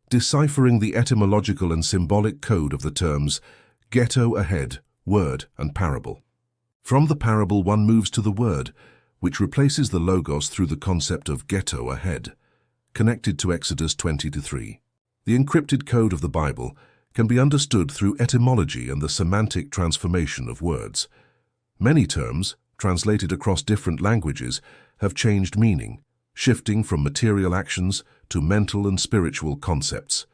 deciphering the etymological and symbolic code of the terms ghetto ahead, word, and parable. From the parable one moves to the word, which replaces the logos through the concept of ghetto ahead, connected to Exodus 20:3. The encrypted code of the Bible can be understood through etymology and the semantic transformation of words. Many terms, translated across different languages, have changed meaning, shifting from material actions to mental and spiritual concepts.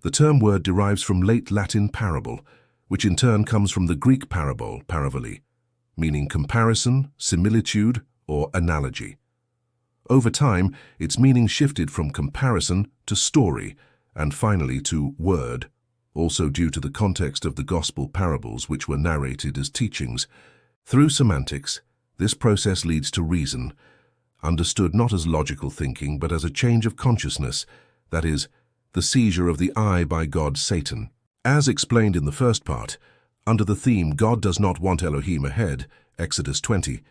The term word derives from late Latin parable, which in turn comes from the Greek parabole, paravoli, meaning comparison, similitude, or analogy. Over time, its meaning shifted from comparison to story, and finally to word, also due to the context of the gospel parables which were narrated as teachings. Through semantics, this process leads to reason, understood not as logical thinking but as a change of consciousness, that is, the seizure of the I by God Satan. As explained in the first part, under the theme God does not want Elohim ahead, Exodus 20,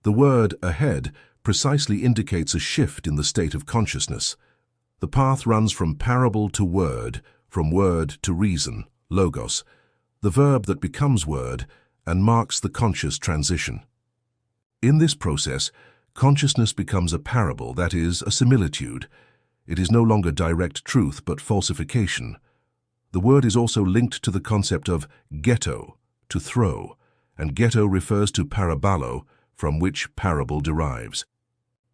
the word ahead precisely indicates a shift in the state of consciousness. The path runs from parable to word, from word to reason, logos, the verb that becomes word and marks the conscious transition. In this process, consciousness becomes a parable, that is, a similitude. It is no longer direct truth but falsification. The word is also linked to the concept of ghetto, to throw, and ghetto refers to parabalo, from which parable derives.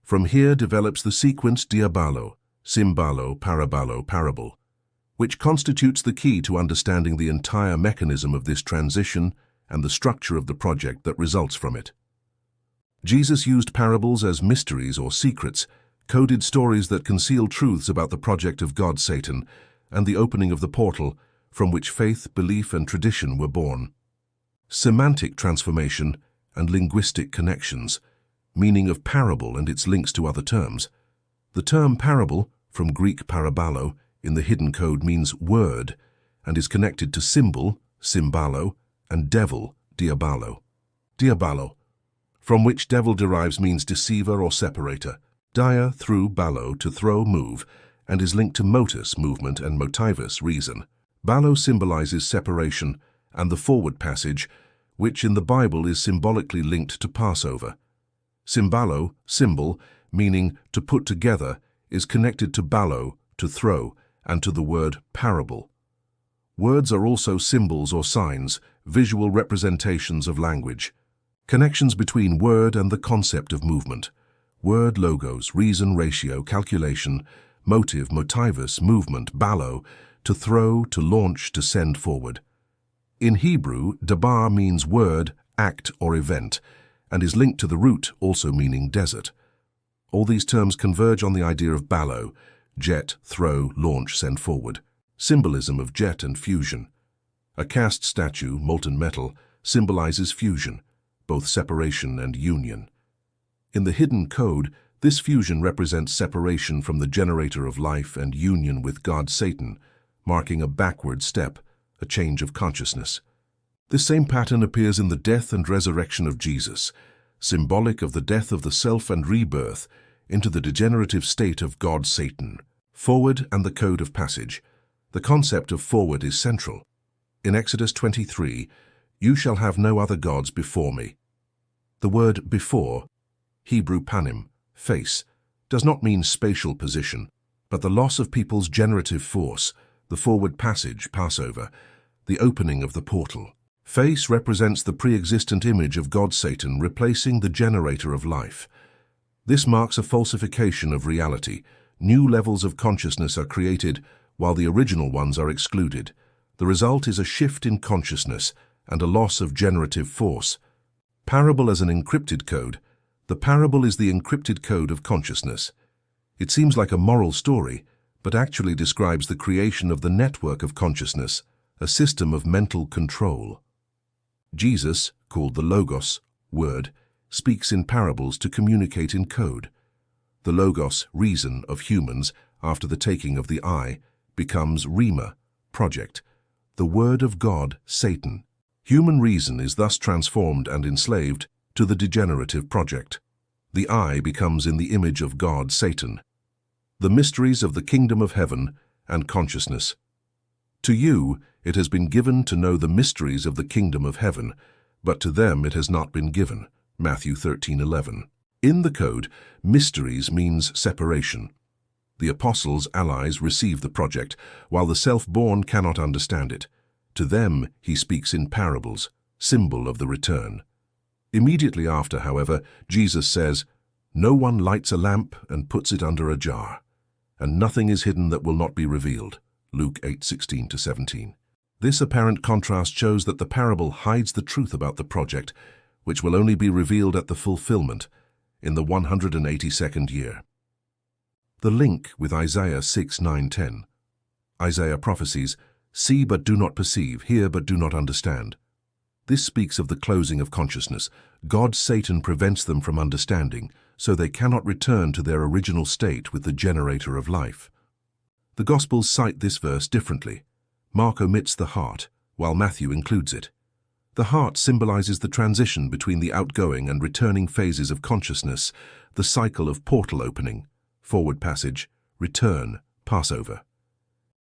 From here develops the sequence diabalo, symbalo, parabalo, parable, which constitutes the key to understanding the entire mechanism of this transition and the structure of the project that results from it. Jesus used parables as mysteries or secrets, coded stories that conceal truths about the project of God Satan and the opening of the portal from which faith, belief, and tradition were born. Semantic transformation and linguistic connections, meaning of parable and its links to other terms. The term parable, from Greek parabalo, in the hidden code means word and is connected to symbol, symbalo, and devil, diabalo. Diabalo, from which devil derives, means deceiver or separator. Dia, through, balo, to throw, move, and is linked to motus, movement, and motivus, reason. Balo symbolizes separation and the forward passage, which in the Bible is symbolically linked to Passover. Symbalo, symbol, meaning to put together, is connected to balo, to throw, and to the word parable. Words are also symbols or signs, visual representations of language. Connections between word and the concept of movement. Word, logos, reason, ratio, calculation, motive, motivus, movement, balo, to throw, to launch, to send forward. In Hebrew, dabar means word, act, or event, and is linked to the root, also meaning desert. All these terms converge on the idea of balo, jet, throw, launch, send forward. Symbolism of jet and fusion. A cast statue, molten metal, symbolizes fusion, both separation and union. In the hidden code, this fusion represents separation from the generator of life and union with God Satan, marking a backward step, a change of consciousness. This same pattern appears in the death and resurrection of Jesus, symbolic of the death of the self and rebirth into the degenerative state of God Satan. Forward and the code of passage. The concept of forward is central. In Exodus 23, "You shall have no other gods before me." The word before, Hebrew panim, face, does not mean spatial position, but the loss of people's generative force, the forward passage, Passover, the opening of the portal. Face represents the pre-existent image of God Satan replacing the generator of life. This marks a falsification of reality. New levels of consciousness are created while the original ones are excluded. The result is a shift in consciousness and a loss of generative force. Parable as an encrypted code. The parable is the encrypted code of consciousness. It seems like a moral story, but actually describes the creation of the network of consciousness, a system of mental control. Jesus, called the Logos, word, speaks in parables to communicate in code. The Logos, reason, of humans, after the taking of the I, becomes Rima, project, the word of God, Satan. Human reason is thus transformed and enslaved to the degenerative project. The I becomes in the image of God, Satan. The mysteries of the kingdom of heaven and consciousness. To you it has been given to know the mysteries of the kingdom of heaven, but to them it has not been given. Matthew 13:11. In the code, mysteries means separation. The apostles' allies receive the project, while the self-born cannot understand it. To them he speaks in parables, symbol of the return. Immediately after, however, Jesus says, "No one lights a lamp and puts it under a jar, and nothing is hidden that will not be revealed." Luke 8:16-17. This apparent contrast shows that the parable hides the truth about the project, which will only be revealed at the fulfillment, in the 182nd year. The link with Isaiah 6:9-10. Isaiah prophesies, "See but do not perceive, hear but do not understand." This speaks of the closing of consciousness. God, Satan, prevents them from understanding, so they cannot return to their original state with the generator of life. The Gospels cite this verse differently. Mark omits the heart, while Matthew includes it. The heart symbolizes the transition between the outgoing and returning phases of consciousness, the cycle of portal opening, forward passage, return, Passover.